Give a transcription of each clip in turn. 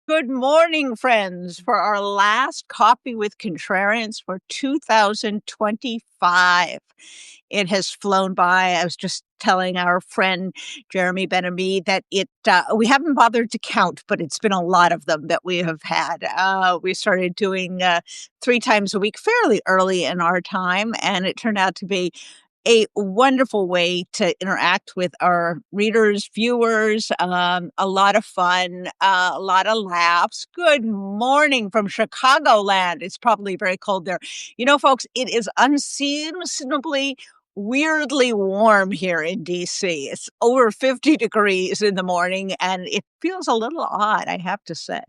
Good morning, friends, for our last Coffee with Contrarians for 2025. It has flown by. I was just telling our friend Jeremy Benamy that we haven't bothered to count, but it's been a lot of them that we have had. We started doing 3 times a week fairly early in our time, and it turned out to be a wonderful way to interact with our readers, viewers, a lot of fun, a lot of laughs. Good morning from Chicagoland. It's probably very cold there. You know, folks, it is unseasonably weirdly warm here in DC. It's over 50 degrees in the morning, and it feels a little odd, I have to say.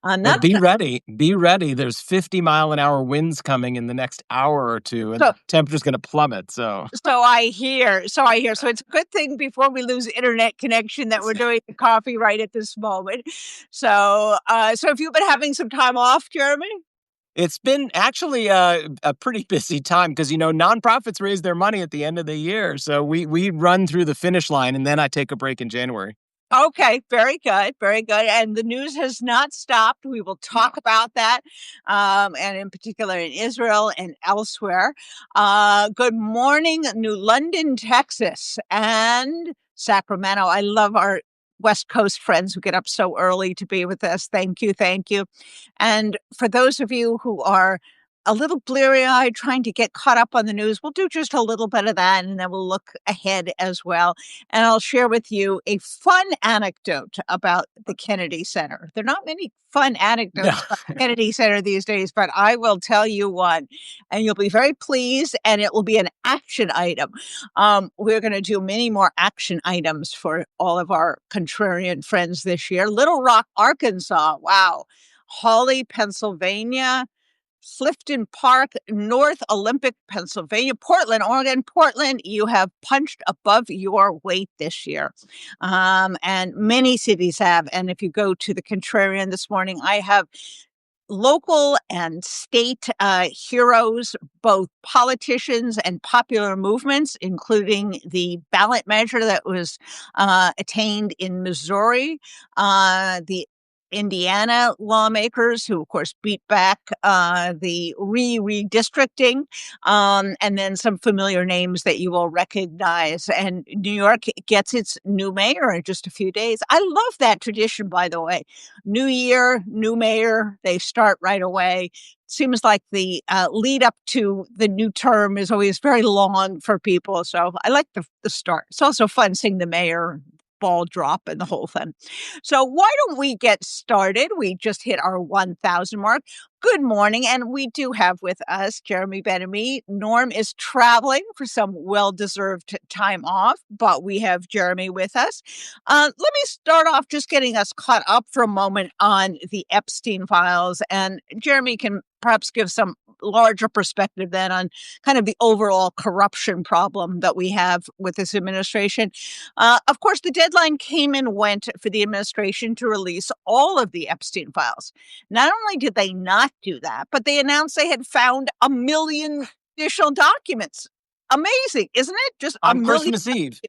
Well, Not be ready. Be ready. There's 50-mile-an-hour winds coming in the next hour or two, and so the temperature's going to plummet. So, So I hear. So it's a good thing before we lose internet connection that we're doing the coffee right at this moment. So have you been having some time off, Jeremy? it's been actually a pretty busy time because, nonprofits raise their money at the end of the year. So we run through the finish line, and then I take a break in January. Okay, very good, very good. And the news has not stopped. We will talk about that, and in particular in Israel and elsewhere. Good morning, New London, Texas, and Sacramento. I love our West Coast friends who get up so early to be with us. Thank you, thank you. And for those of you who are a little bleary-eyed trying to get caught up on the news, we'll do just a little bit of that, and then we'll look ahead as well. And I'll share with you a fun anecdote about the Kennedy Center. There are not many fun No. anecdotes about the Kennedy Center these days, but I will tell you one, and you'll be very pleased, and it will be an action item. We're going to do many more action items for all of our contrarian friends this year. Little Rock, Arkansas. Wow. Hawley, Pennsylvania. Clifton Park, North Olympic, Pennsylvania, Portland, Oregon. Portland, you have punched above your weight this year. And many cities have. And if you go to the Contrarian this morning, I have local and state heroes, both politicians and popular movements, including the ballot measure that was attained in Missouri, the Indiana lawmakers who, of course, beat back the redistricting, and then some familiar names that you will recognize. And New York gets its new mayor in just a few days. I love that tradition, by the way. New year, new mayor, they start right away. Seems like the lead up to the new term is always very long for people. So I like the start. It's also fun seeing the mayor ball drop and the whole thing. So why don't we get started? We just hit our 1,000 mark. Good morning. And we do have with us Jeremy Benamy. Norm is traveling for some well-deserved time off, but we have Jeremy with us. Let me start off just getting us caught up for a moment on the Epstein files. And Jeremy can perhaps give some larger perspective then on kind of the overall corruption problem that we have with this administration. Of course, the deadline came and went for the administration to release all of the Epstein files. Not only did they not do that, but they announced they had found 1 million additional documents. Amazing, isn't it? Just a On million. Christmas Eve.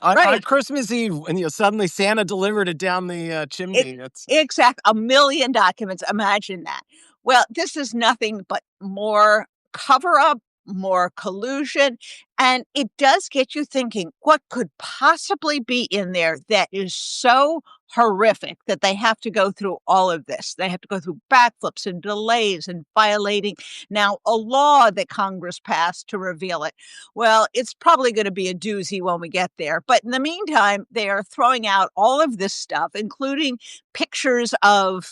On Right. Christmas Eve, when suddenly Santa delivered it down the It, chimney. It's exact 1 million documents. Imagine that. Well, this is nothing but more cover up, more collusion. And it does get you thinking what could possibly be in there that is so horrific that they have to go through all of this. They have to go through backflips and delays and violating now a law that Congress passed to reveal it. Well, it's probably going to be a doozy when we get there. But in the meantime, they are throwing out all of this stuff, including pictures of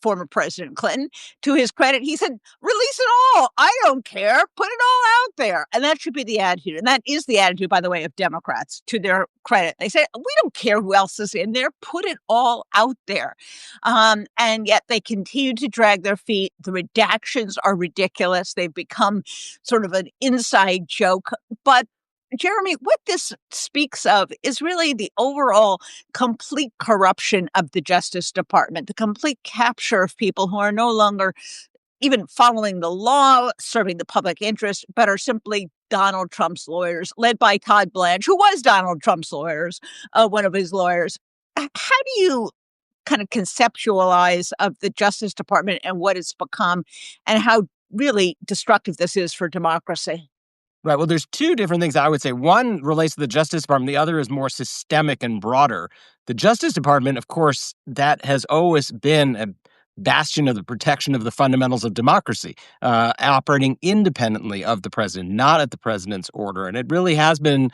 former President Clinton. To his credit, he said, release it all. I don't care. Put it all out there. And that should be the attitude. And that is the attitude, by the way, of Democrats, to their credit. They say, we don't care who else is in there. Put it all out there. And yet they continue to drag their feet. The redactions are ridiculous. They've become sort of an inside joke. But Jeremy, what this speaks of is really the overall complete corruption of the Justice Department, the complete capture of people who are no longer even following the law, serving the public interest, but are simply Donald Trump's lawyers, led by Todd Blanche, who was Donald Trump's one of his lawyers. How do you kind of conceptualize of the Justice Department and what it's become and how really destructive this is for democracy? Right. Well, there's two different things I would say. One relates to the Justice Department. The other is more systemic and broader. The Justice Department, of course, that has always been a bastion of the protection of the fundamentals of democracy, operating independently of the president, not at the president's order. And it really has been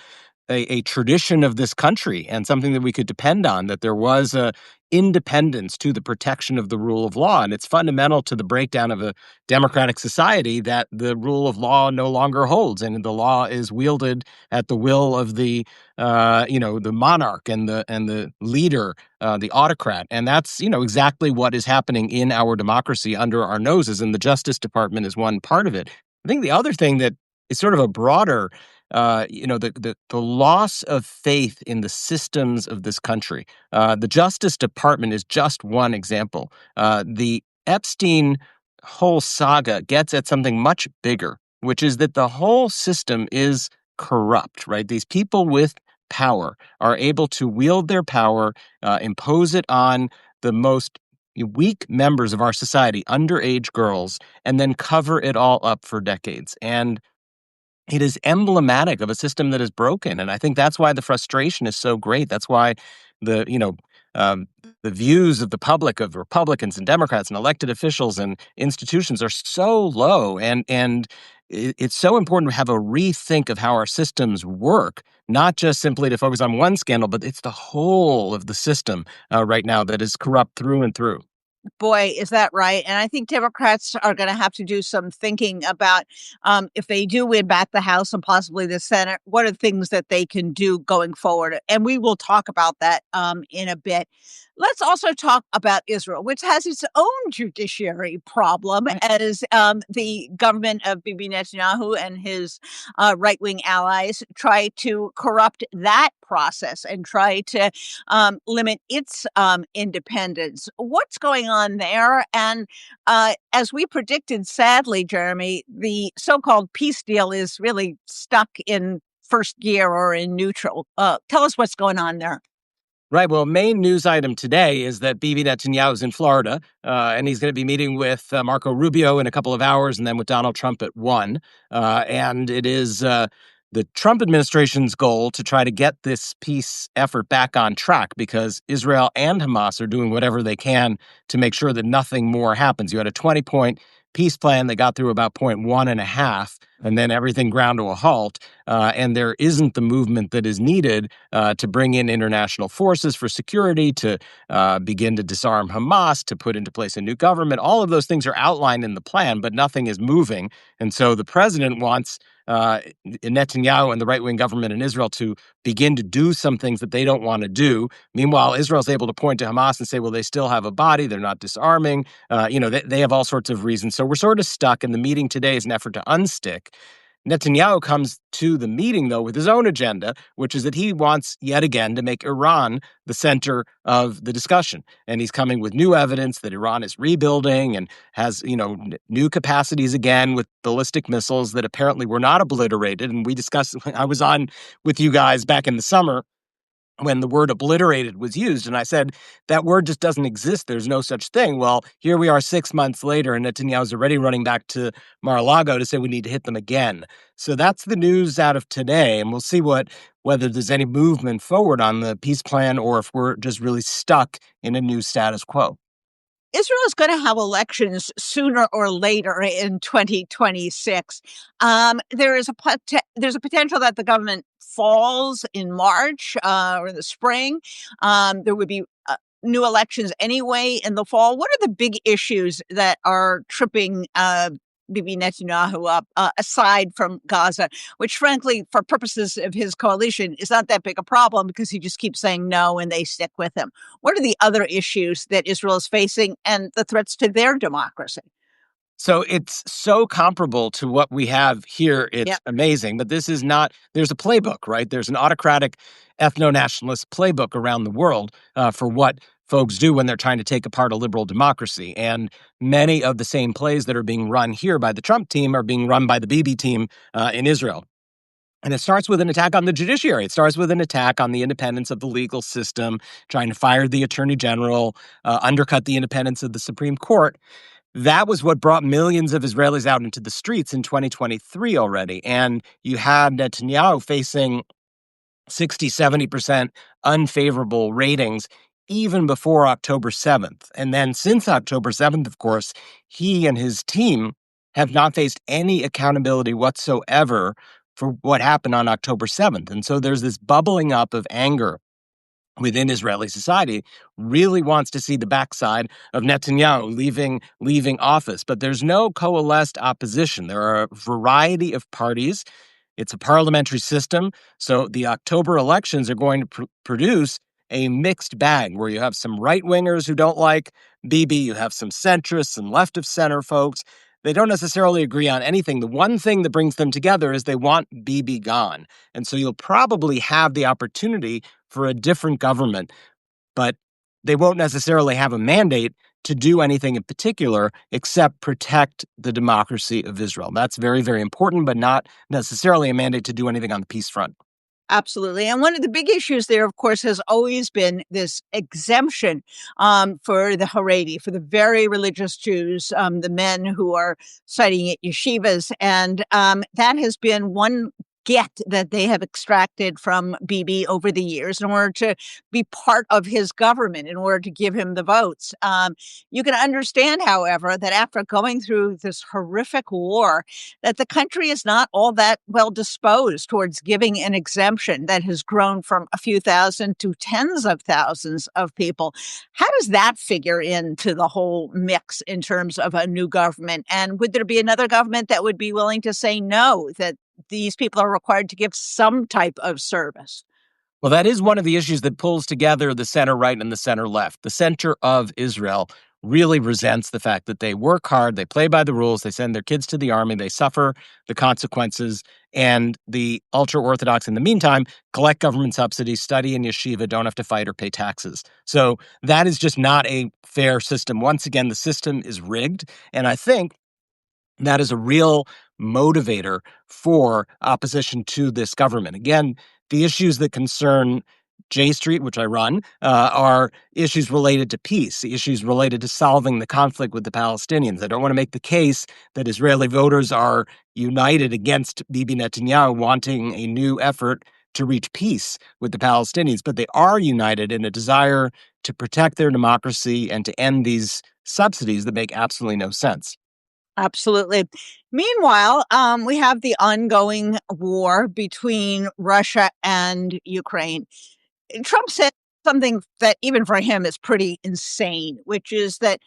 a tradition of this country and something that we could depend on, that there was a independence to the protection of the rule of law. And it's fundamental to the breakdown of a democratic society that the rule of law no longer holds, and the law is wielded at the will of the monarch and the leader, the autocrat. And that's exactly what is happening in our democracy under our noses, and the Justice Department is one part of it. I think the other thing that is sort of a broader the loss of faith in the systems of this country. The Justice Department is just one example. The Epstein whole saga gets at something much bigger, which is that the whole system is corrupt, right? These people with power are able to wield their power, impose it on the most weak members of our society, underage girls, and then cover it all up for decades. And it is emblematic of a system that is broken, and I think that's why the frustration is so great. That's why the you know the views of the public, of Republicans and Democrats and elected officials and institutions, are so low, and it's so important to have a rethink of how our systems work, not just simply to focus on one scandal, but it's the whole of the system right now that is corrupt through and through. Boy, is that right? And I think Democrats are going to have to do some thinking about if they do win back the House and possibly the Senate, what are the things that they can do going forward? And we will talk about that in a bit. Let's also talk about Israel, which has its own judiciary problem as the government of Bibi Netanyahu and his right wing allies try to corrupt that process and try to limit its independence. What's going on there? And as we predicted, sadly, Jeremy, the so called peace deal is really stuck in first gear or in neutral. Tell us what's going on there. Right. Well, main news item today is that Bibi Netanyahu is in Florida, and he's going to be meeting with Marco Rubio in a couple of hours, and then with Donald Trump at 1. And it is the Trump administration's goal to try to get this peace effort back on track, because Israel and Hamas are doing whatever they can to make sure that nothing more happens. You had a 20-point peace plan that got through about point one and a half, and then everything ground to a halt. And there isn't the movement that is needed to bring in international forces for security, to begin to disarm Hamas, to put into place a new government. All of those things are outlined in the plan, but nothing is moving. And so the president wants Netanyahu and the right-wing government in Israel to begin to do some things that they don't want to do. Meanwhile, Israel's able to point to Hamas and say, well, they still have a body. They're not disarming. They have all sorts of reasons. So we're sort of stuck, and the meeting today is an effort to unstick. Netanyahu comes to the meeting, though, with his own agenda, which is that he wants, yet again, to make Iran the center of the discussion. And he's coming with new evidence that Iran is rebuilding and has, new capacities again with ballistic missiles that apparently were not obliterated. And we discussed, I was on with you guys back in the summer when the word obliterated was used. And I said, that word just doesn't exist. There's no such thing. Well, here we are 6 months later, and Netanyahu's already running back to Mar-a-Lago to say we need to hit them again. So that's the news out of today. And we'll see whether there's any movement forward on the peace plan, or if we're just really stuck in a new status quo. Israel is going to have elections sooner or later in 2026. There's a potential that the government falls in March or in the spring. There would be new elections anyway in the fall. What are the big issues that are tripping Bibi Netanyahu up, aside from Gaza, which frankly, for purposes of his coalition, is not that big a problem because he just keeps saying no and they stick with him. What are the other issues that Israel is facing and the threats to their democracy? So it's so comparable to what we have here. It's Yeah. amazing. But this is not, there's a playbook, right? There's an autocratic ethno-nationalist playbook around the world for what folks do when they're trying to take apart a liberal democracy. And many of the same plays that are being run here by the Trump team are being run by the Bibi team in Israel. And it starts with an attack on the judiciary. It starts with an attack on the independence of the legal system, trying to fire the attorney general, undercut the independence of the Supreme Court. That was what brought millions of Israelis out into the streets in 2023 already. And you had Netanyahu facing 60, 70% unfavorable ratings even before October 7th. And then since October 7th, of course, he and his team have not faced any accountability whatsoever for what happened on October 7th. And so there's this bubbling up of anger within Israeli society, really wants to see the backside of Netanyahu leaving office. But there's no coalesced opposition. There are a variety of parties. It's a parliamentary system. So the October elections are going to produce a mixed bag where you have some right wingers who don't like Bibi, you have some centrists and left of center folks. They don't necessarily agree on anything. The one thing that brings them together is they want Bibi gone. And so you'll probably have the opportunity for a different government, but they won't necessarily have a mandate to do anything in particular except protect the democracy of Israel. That's very, very important, but not necessarily a mandate to do anything on the peace front. Absolutely. And one of the big issues there, of course, has always been this exemption for the Haredi, for the very religious Jews, the men who are studying at yeshivas. And that has been one get that they have extracted from Bibi over the years in order to be part of his government, in order to give him the votes. You can understand, however, that after going through this horrific war, that the country is not all that well disposed towards giving an exemption that has grown from a few thousand to tens of thousands of people. How does that figure into the whole mix in terms of a new government? And would there be another government that would be willing to say no, that these people are required to give some type of service? Well, that is one of the issues that pulls together the center right and the center left. The center of Israel really resents the fact that they work hard, they play by the rules, they send their kids to the army, they suffer the consequences, and the ultra Orthodox, in the meantime, collect government subsidies, study in yeshiva, don't have to fight or pay taxes. So that is just not a fair system. Once again, the system is rigged. And I think that is a real motivator for opposition to this government. Again, the issues that concern J Street, which I run, are issues related to peace, issues related to solving the conflict with the Palestinians. I don't want to make the case that Israeli voters are united against Bibi Netanyahu wanting a new effort to reach peace with the Palestinians, but they are united in a desire to protect their democracy and to end these subsidies that make absolutely no sense. Absolutely. Meanwhile, we have the ongoing war between Russia and Ukraine. Trump said something that even for him is pretty insane, which is that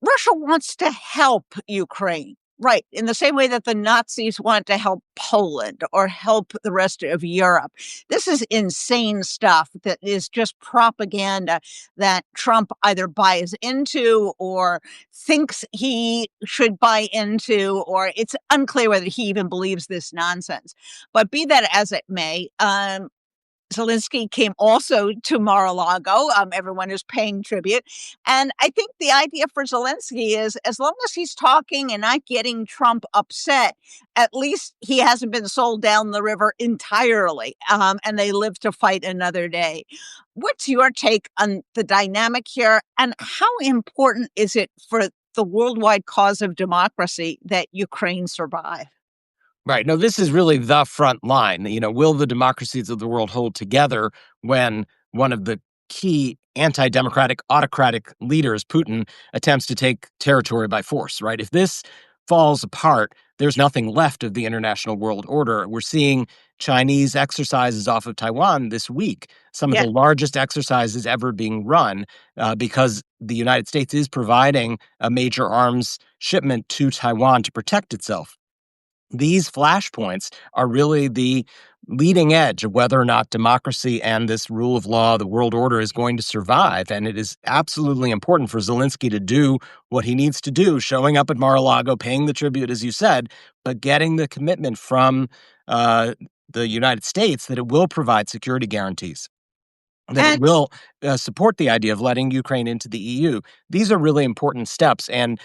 Russia wants to help Ukraine. Right. In the same way that the Nazis want to help Poland or help the rest of Europe. This is insane stuff that is just propaganda that Trump either buys into or thinks he should buy into, or it's unclear whether he even believes this nonsense. But be that as it may, Zelensky came also to Mar-a-Lago. Everyone is paying tribute. And I think the idea for Zelensky is as long as he's talking and not getting Trump upset, at least he hasn't been sold down the river entirely, and they live to fight another day. What's your take on the dynamic here? And how important is it for the worldwide cause of democracy that Ukraine survive? Right. No, this is really the front line. Will the democracies of the world hold together when one of the key anti-democratic, autocratic leaders, Putin, attempts to take territory by force, right? If this falls apart, there's nothing left of the international world order. We're seeing Chinese exercises off of Taiwan this week, some of Yeah. the largest exercises ever being run because the United States is providing a major arms shipment to Taiwan to protect itself. These flashpoints are really the leading edge of whether or not democracy and this rule of law, the world order, is going to survive. And it is absolutely important for Zelensky to do what he needs to do, showing up at Mar-a-Lago, paying the tribute, as you said, but getting the commitment from the United States that it will provide security guarantees, that it And will support the idea of letting Ukraine into the EU. These are really important steps. And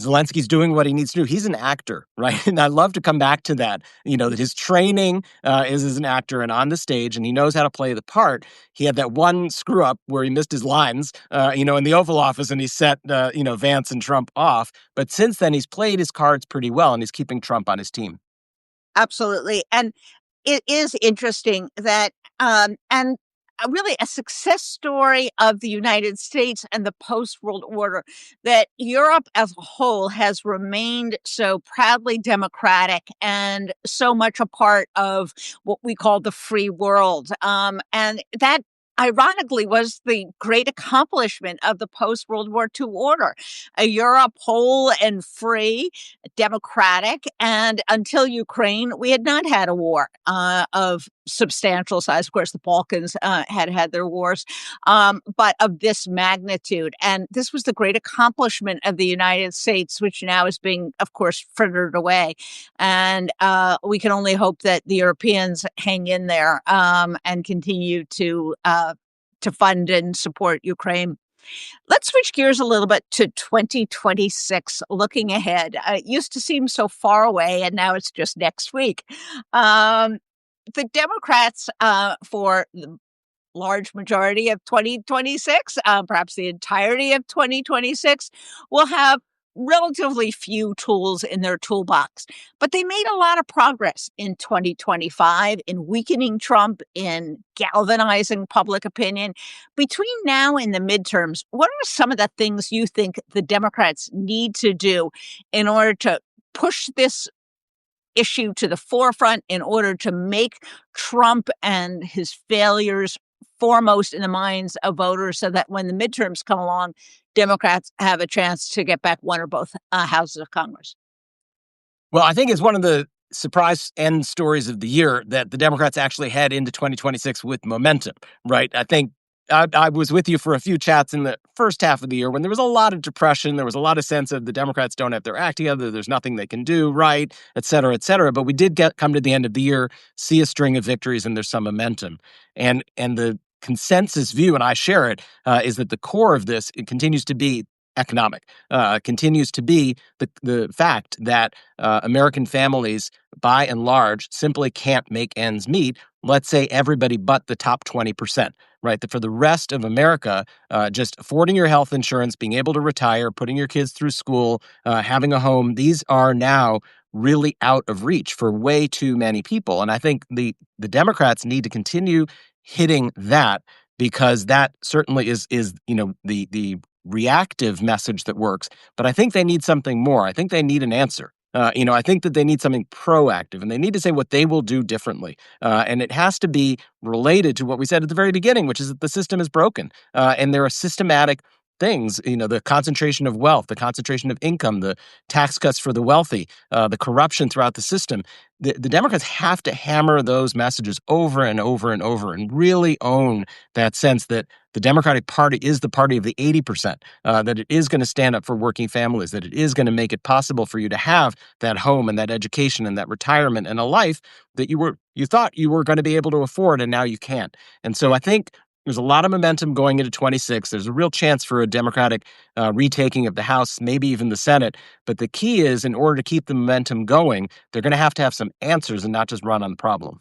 Zelensky's doing what he needs to do. He's an actor, right? And I love to come back to that. That his training is as an actor and on the stage, and he knows how to play the part. He had that one screw up where he missed his lines, in the Oval Office, and he set, Vance and Trump off. But since then, he's played his cards pretty well, and he's keeping Trump on his team. Absolutely. And it is interesting that, and really a success story of the United States and the post World Order, that Europe as a whole has remained so proudly democratic and so much a part of what we call the free world. And that, ironically, was the great accomplishment of the post World War II order. A Europe whole and free, democratic, and until Ukraine, we had not had a war of substantial size. Of course, the Balkans had had their wars, but of this magnitude. And this was the great accomplishment of the United States, which now is being, of course, frittered away. And we can only hope that the Europeans hang in there and continue to fund and support Ukraine. Let's switch gears a little bit to 2026, looking ahead. It used to seem so far away, and now it's just next week. Um, the Democrats, for the large majority of 2026, perhaps the entirety of 2026, will have relatively few tools in their toolbox. But they made a lot of progress in 2025 in weakening Trump, in galvanizing public opinion. Between now and the midterms, what are some of the things you think the Democrats need to do in order to push this issue to the forefront, in order to make Trump and his failures foremost in the minds of voters, so that when the midterms come along, Democrats have a chance to get back one or both houses of Congress? Well, I think it's one of the surprise end stories of the year that the Democrats actually head into 2026 with momentum, right? I think I was with you for a few chats in the first half of the year when there was a lot of depression. There was a lot of sense of the Democrats don't have their act together. There's nothing they can do, right, et cetera, et cetera. But we did come to the end of the year, see a string of victories, and there's some momentum. And the consensus view, and I share it, is that the core of this, it continues to be economic, continues to be the fact that American families, by and large, simply can't make ends meet. Let's say everybody but the top 20%, right? That for the rest of America, just affording your health insurance, being able to retire, putting your kids through school, having a home, these are now really out of reach for way too many people. And I think the Democrats need to continue hitting that, because that certainly is the reactive message that works. But I think they need something more. I think they need an answer. I think that they need something proactive, and they need to say what they will do differently. And it has to be related to what we said at the very beginning, which is that the system is broken. And there are systematic things, the concentration of wealth, the concentration of income, the tax cuts for the wealthy, the corruption throughout the system. The Democrats have to hammer those messages over and over and over and really own that sense that the Democratic Party is the party of the 80%, that it is going to stand up for working families, that it is going to make it possible for you to have that home and that education and that retirement and a life that you thought you were going to be able to afford, and now you can't. And so I think there's a lot of momentum going into 26. There's a real chance for a Democratic retaking of the House, maybe even the Senate. But the key is, in order to keep the momentum going, they're going to have some answers and not just run on the problem.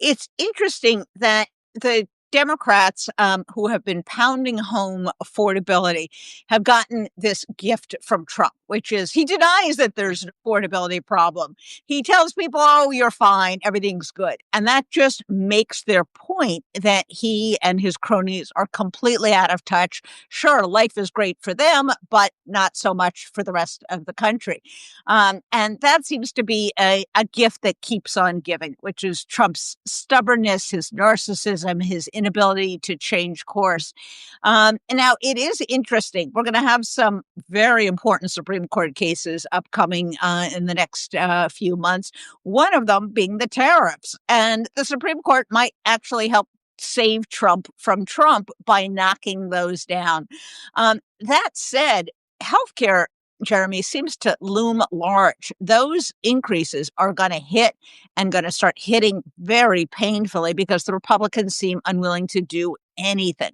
It's interesting that the Democrats, who have been pounding home affordability, have gotten this gift from Trump, which is he denies that there's an affordability problem. He tells people, oh, you're fine, everything's good. And that just makes their point that he and his cronies are completely out of touch. Sure, life is great for them, but not so much for the rest of the country. And that seems to be a gift that keeps on giving, which is Trump's stubbornness, his narcissism, his inability to change course. And now it is interesting. We're going to have some very important Supreme Court cases upcoming in the next few months, one of them being the tariffs. And the Supreme Court might actually help save Trump from Trump by knocking those down. That said, healthcare, Jeremy, seems to loom large. Those increases are going to hit and going to start hitting very painfully because the Republicans seem unwilling to do anything.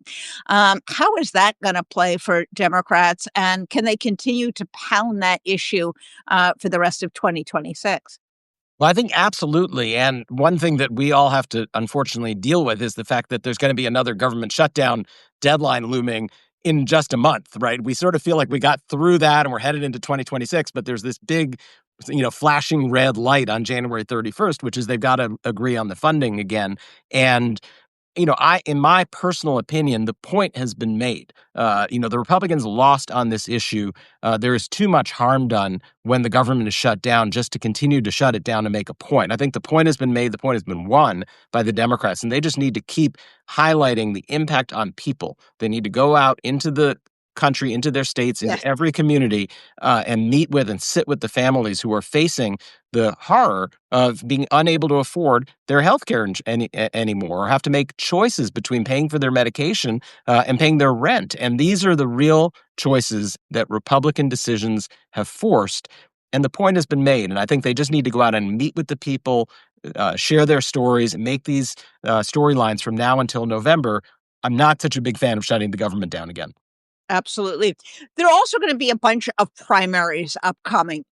How is that going to play for Democrats? And can they continue to pound that issue for the rest of 2026? Well, I think absolutely. And one thing that we all have to unfortunately deal with is the fact that there's going to be another government shutdown deadline looming in just a month, right? We sort of feel like we got through that and we're headed into 2026, but there's this big, flashing red light on January 31st, which is they've got to agree on the funding again. And in my personal opinion, the point has been made. The Republicans lost on this issue. There is too much harm done when the government is shut down just to continue to shut it down to make a point. I think the point has been made. The point has been won by the Democrats, and they just need to keep highlighting the impact on people. They need to go out into the country, into their states, into Yes, every community, and meet with and sit with the families who are facing the horror of being unable to afford their health care anymore, or have to make choices between paying for their medication and paying their rent. And these are the real choices that Republican decisions have forced. And the point has been made. And I think they just need to go out and meet with the people, share their stories, and make these storylines from now until November. I'm not such a big fan of shutting the government down again. absolutely. There are also going to be a bunch of primaries upcoming.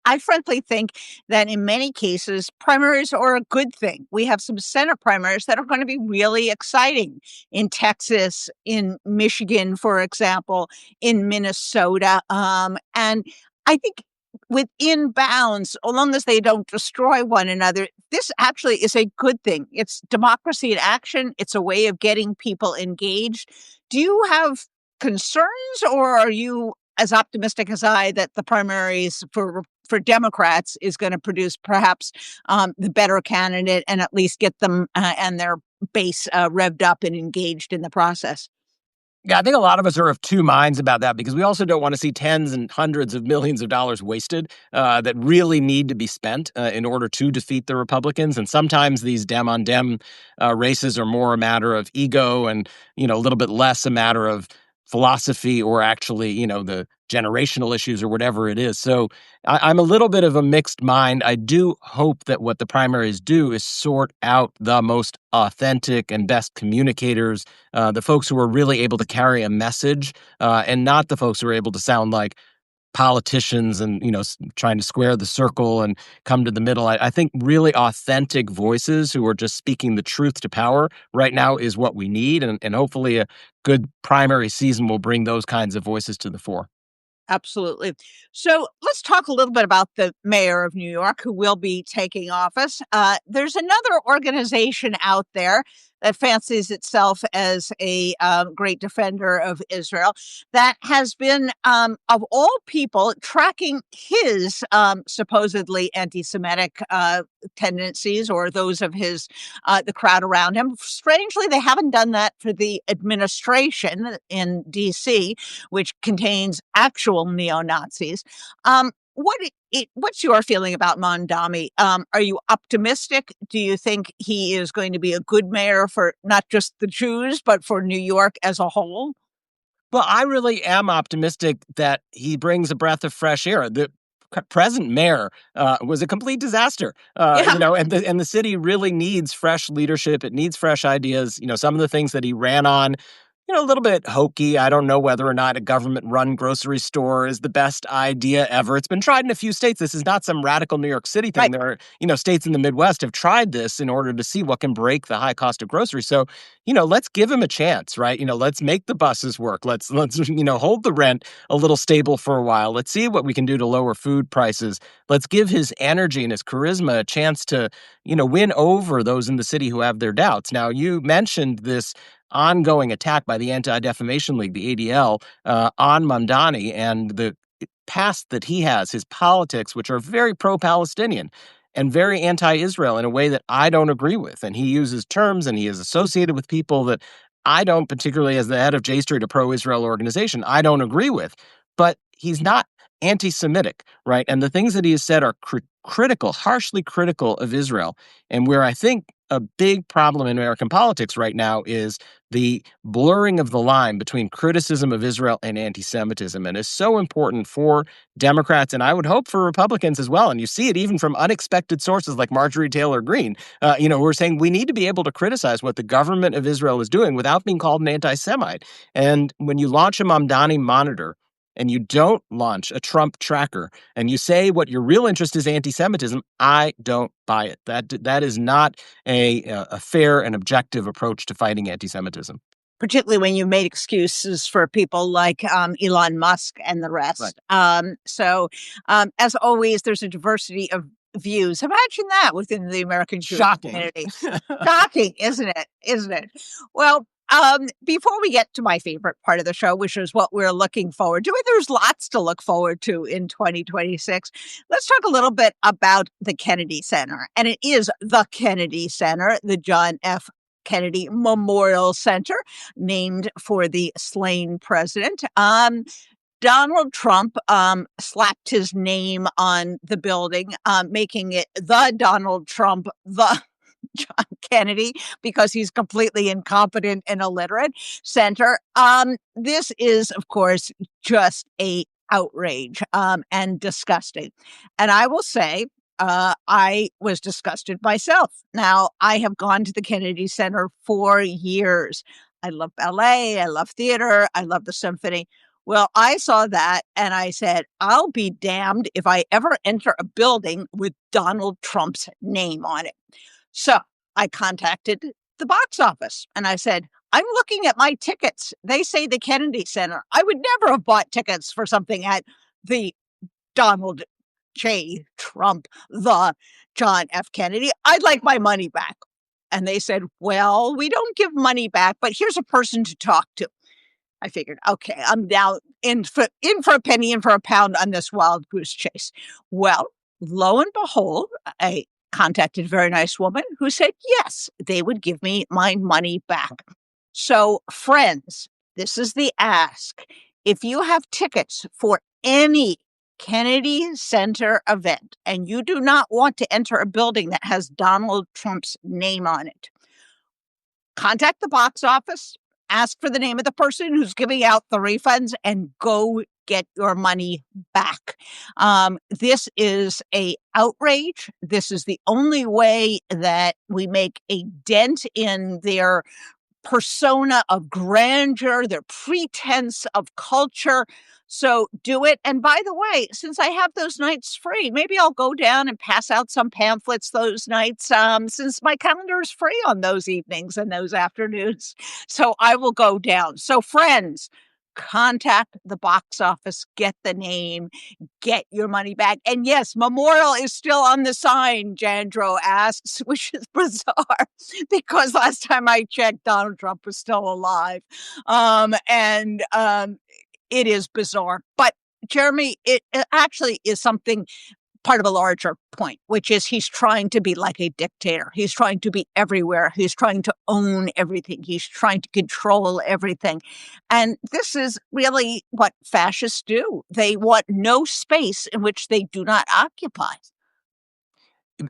I frankly think that in many cases, primaries are a good thing. We have some Senate primaries that are going to be really exciting in Texas, in Michigan, for example, in Minnesota. And I think within bounds, so long as they don't destroy one another, this actually is a good thing. It's democracy in action. It's a way of getting people engaged. Do you have concerns, or are you as optimistic as I that the primaries for Democrats is going to produce perhaps the better candidate and at least get them and their base revved up and engaged in the process? Yeah, I think a lot of us are of two minds about that because we also don't want to see tens and hundreds of millions of dollars wasted that really need to be spent in order to defeat the Republicans. And sometimes these Dem on Dem races are more a matter of ego and, a little bit less a matter of philosophy or actually, the generational issues or whatever it is. So I'm a little bit of a mixed mind. I do hope that what the primaries do is sort out the most authentic and best communicators, the folks who are really able to carry a message, and not the folks who are able to sound like politicians and trying to square the circle and come to the middle. I think really authentic voices who are just speaking the truth to power right now is what we need, and hopefully a good primary season will bring those kinds of voices to the fore. Absolutely. So let's talk a little bit about the mayor of New York who will be taking office. There's another organization out there that fancies itself as a great defender of Israel that has been, of all people, tracking his supposedly anti Semitic tendencies or those of the crowd around him. Strangely, they haven't done that for the administration in DC, which contains actual neo-Nazis. What's your feeling about Mondami? Are you optimistic? Do you think he is going to be a good mayor for not just the Jews, but for New York as a whole? Well, I really am optimistic that he brings a breath of fresh air. The present mayor was a complete disaster, Yeah, and the city really needs fresh leadership. It needs fresh ideas. Some of the things that he ran on, a little bit hokey. I don't know whether or not a government-run grocery store is the best idea ever. It's been tried in a few states. This is not some radical New York City thing. right. There are, states in the Midwest have tried this in order to see what can break the high cost of groceries. So, let's give him a chance, right? Let's make the buses work. Let's hold the rent a little stable for a while. Let's see what we can do to lower food prices. Let's give his energy and his charisma a chance to, win over those in the city who have their doubts. Now, you mentioned this ongoing attack by the Anti-Defamation League, the ADL, on Mamdani and the past that he has, his politics, which are very pro-Palestinian and very anti-Israel in a way that I don't agree with. And he uses terms and he is associated with people that I don't, particularly as the head of J Street, a pro-Israel organization, I don't agree with. But he's not anti-Semitic, right? And the things that he has said are critical, harshly critical of Israel. And where I think a big problem in American politics right now is the blurring of the line between criticism of Israel and anti-Semitism, and is so important for Democrats, and I would hope for Republicans as well. And you see it even from unexpected sources like Marjorie Taylor Greene, who are saying we need to be able to criticize what the government of Israel is doing without being called an anti-Semite. And when you launch a Mamdani monitor and you don't launch a Trump tracker and you say what your real interest is anti-Semitism, I don't buy it. That is not a fair and objective approach to fighting anti-Semitism. Particularly when you made excuses for people like Elon Musk and the Right. rest. As always, there's a diversity of views. Imagine that within the American Jewish Shocking. community. Shocking, isn't it? Isn't it? Well, before we get to my favorite part of the show, which is what we're looking forward to, and there's lots to look forward to in 2026, let's talk a little bit about the Kennedy Center. And it is the Kennedy Center, the John F. Kennedy Memorial Center, named for the slain president. Donald Trump slapped his name on the building, making it the Donald Trump, the John Kennedy, because he's completely incompetent and illiterate center. This is, of course, just a outrage and disgusting. And I will say, I was disgusted myself. Now, I have gone to the Kennedy Center for years. I love ballet, I love theater, I love the symphony. Well, I saw that and I said, I'll be damned if I ever enter a building with Donald Trump's name on it. So I contacted the box office and I said, I'm looking at my tickets. They say the Kennedy Center. I would never have bought tickets for something at the Donald J. Trump, the John F. Kennedy. I'd like my money back. And they said, well, we don't give money back, but here's a person to talk to. I figured, okay, I'm now in for a penny, in for a pound on this wild goose chase. Well, lo and behold, I contacted a very nice woman who said, yes, they would give me my money back. So, friends, this is the ask. If you have tickets for any Kennedy Center event and you do not want to enter a building that has Donald Trump's name on it, contact the box office, ask for the name of the person who's giving out the refunds, and go get your money back. This is a outrage. This is the only way that we make a dent in their persona of grandeur, their pretense of culture. So do it. And by the way, since I have those nights free, maybe I'll go down and pass out some pamphlets those nights, since my calendar is free on those evenings and those afternoons. So I will go down. So friends, contact the box office, get the name, get your money back. And yes, Memorial is still on the sign, Jandro asks, which is bizarre because last time I checked, Donald Trump was still alive. It is bizarre. But Jeremy, it actually is something part of a larger point, which is he's trying to be like a dictator. He's trying to be everywhere. He's trying to own everything. He's trying to control everything. And this is really what fascists do. They want no space in which they do not occupy.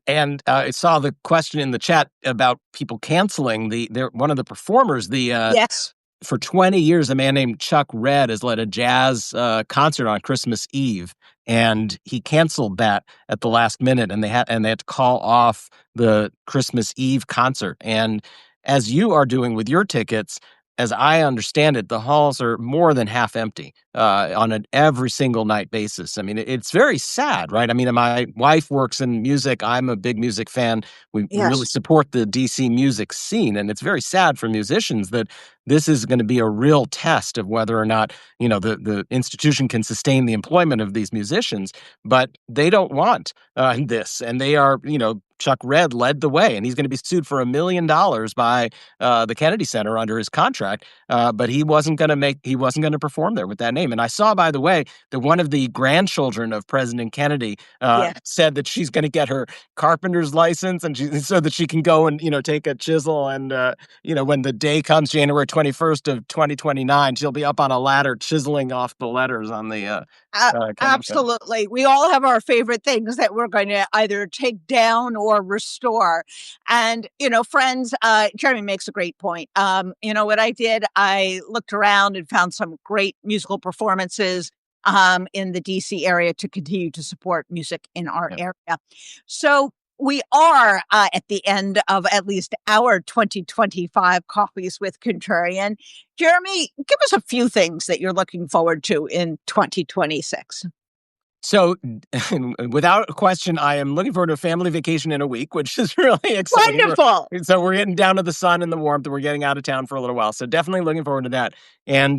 And I saw the question in the chat about people canceling one of the performers, Yes. for 20 years, a man named Chuck Red has led a jazz concert on Christmas Eve, and he canceled that at the last minute, and they had to call off the Christmas Eve concert. And as you are doing with your tickets, as I understand it, the halls are more than half empty on an every single night basis. I mean, it's very sad, right? I mean, my wife works in music. I'm a big music fan. We really Yes. support the DC music scene, and it's very sad for musicians that this is going to be a real test of whether or not, the institution can sustain the employment of these musicians. But they don't want this, and they are, Chuck Red led the way, and he's going to be sued for $1 million by the Kennedy Center under his contract. But he wasn't going to perform there with that name. And I saw, by the way, that one of the grandchildren of President Kennedy said that she's going to get her carpenter's license, and so that she can go and take a chisel, and when the day comes, January 21st of 2029, she'll be up on a ladder chiseling off the letters on the kind of thing. Absolutely. We all have our favorite things that we're going to either take down or restore. And, friends, Jeremy makes a great point. What I did, I looked around and found some great musical performances in the DC area to continue to support music in our Yeah. area. So we are at the end of at least our 2025 Coffees with Contrarian. Jeremy, give us a few things that you're looking forward to in 2026. So, without a question, I am looking forward to a family vacation in a week, which is really exciting. Wonderful. We're getting down to the sun and the warmth, and we're getting out of town for a little while. So definitely looking forward to that. And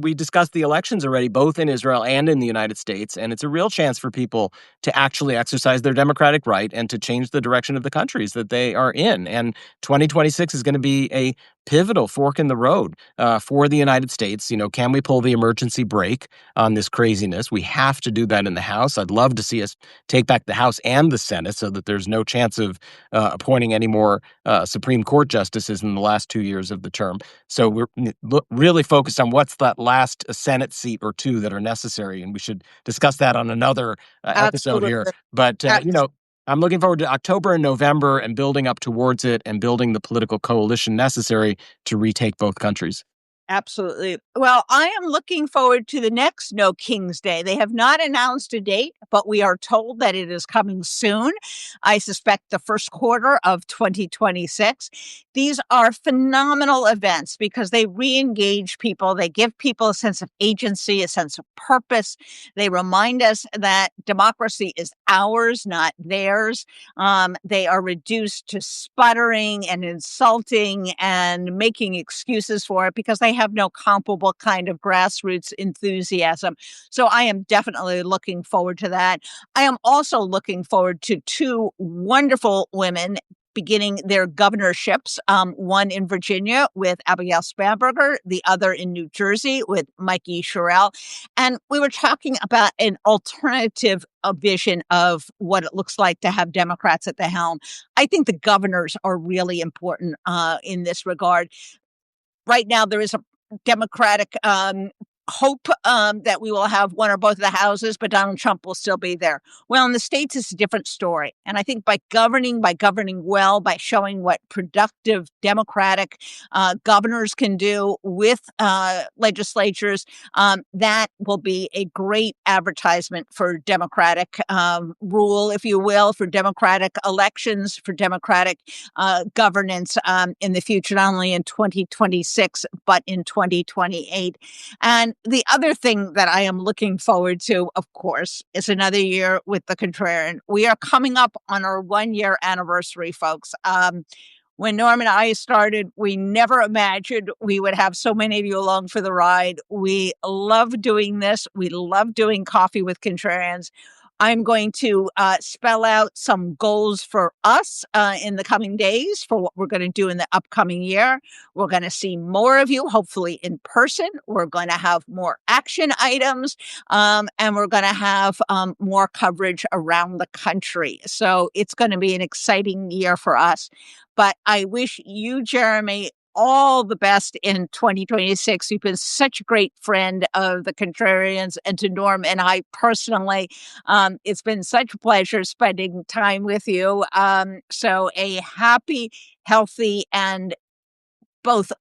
we discussed the elections already, both in Israel and in the United States, and it's a real chance for people to actually exercise their democratic right and to change the direction of the countries that they are in. And 2026 is going to be a pivotal fork in the road for the United States. Can we pull the emergency brake on this craziness? We have to do that in the House. I'd love to see us take back the House and the Senate so that there's no chance of appointing any more Supreme Court justices in the last 2 years of the term. So we're really focused on what's that last Senate seat or two that are necessary, and we should discuss that on another episode here. Absolutely. But Abs- I'm looking forward to October and November and building up towards it and building the political coalition necessary to retake both countries. Absolutely. Well, I am looking forward to the next No King's Day. They have not announced a date, but we are told that it is coming soon. I suspect the first quarter of 2026. These are phenomenal events because they re-engage people. They give people a sense of agency, a sense of purpose. They remind us that democracy is ours, not theirs. They are reduced to sputtering and insulting and making excuses for it because they have no comparable kind of grassroots enthusiasm. So I am definitely looking forward to that. I am also looking forward to two wonderful women beginning their governorships, one in Virginia with Abigail Spanberger, the other in New Jersey with Mikey Sherrill. And we were talking about an alternative vision of what it looks like to have Democrats at the helm. I think the governors are really important in this regard. Right now, there is a Democratic hope that we will have one or both of the houses, but Donald Trump will still be there. Well, in the States, it's a different story. And I think by governing well, by showing what productive Democratic governors can do with legislatures, that will be a great advertisement for Democratic rule, if you will, for Democratic elections, for Democratic governance in the future, not only in 2026, but in 2028. And the other thing that I am looking forward to, of course, is another year with the Contrarian. We are coming up on our 1 year anniversary, folks. When Norm and I started, we never imagined we would have so many of you along for the ride. We love doing this. We love doing Coffee with Contrarians. I'm going to spell out some goals for us in the coming days for what we're going to do in the upcoming year. We're going to see more of you, hopefully in person. We're going to have more action items, and we're going to have more coverage around the country. So it's going to be an exciting year for us. But I wish you, Jeremy, all the best in 2026. You've been such a great friend of the Contrarians and to Norm and I personally. It's been such a pleasure spending time with you. So a happy, healthy, and both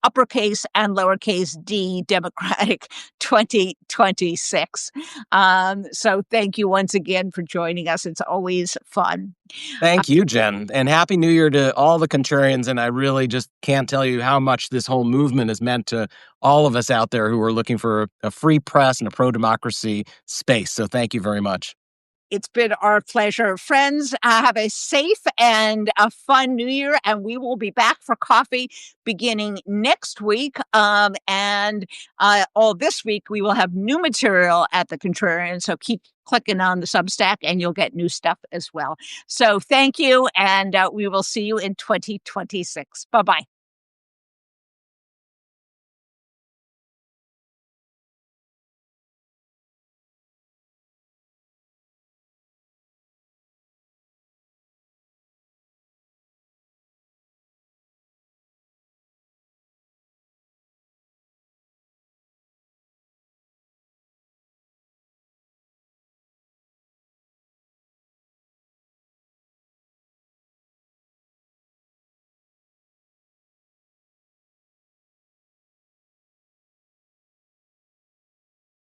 uppercase and lowercase d Democratic 2026. So thank you once again for joining us. It's always fun. Thank you, Jen. And Happy New Year to all the Contrarians. And I really just can't tell you how much this whole movement has meant to all of us out there who are looking for a free press and a pro-democracy space. So thank you very much. It's been our pleasure. Friends, have a safe and a fun New Year, and we will be back for coffee beginning next week. And all this week, we will have new material at the Contrarian, so keep clicking on the Substack, and you'll get new stuff as well. So thank you, and we will see you in 2026. Bye-bye.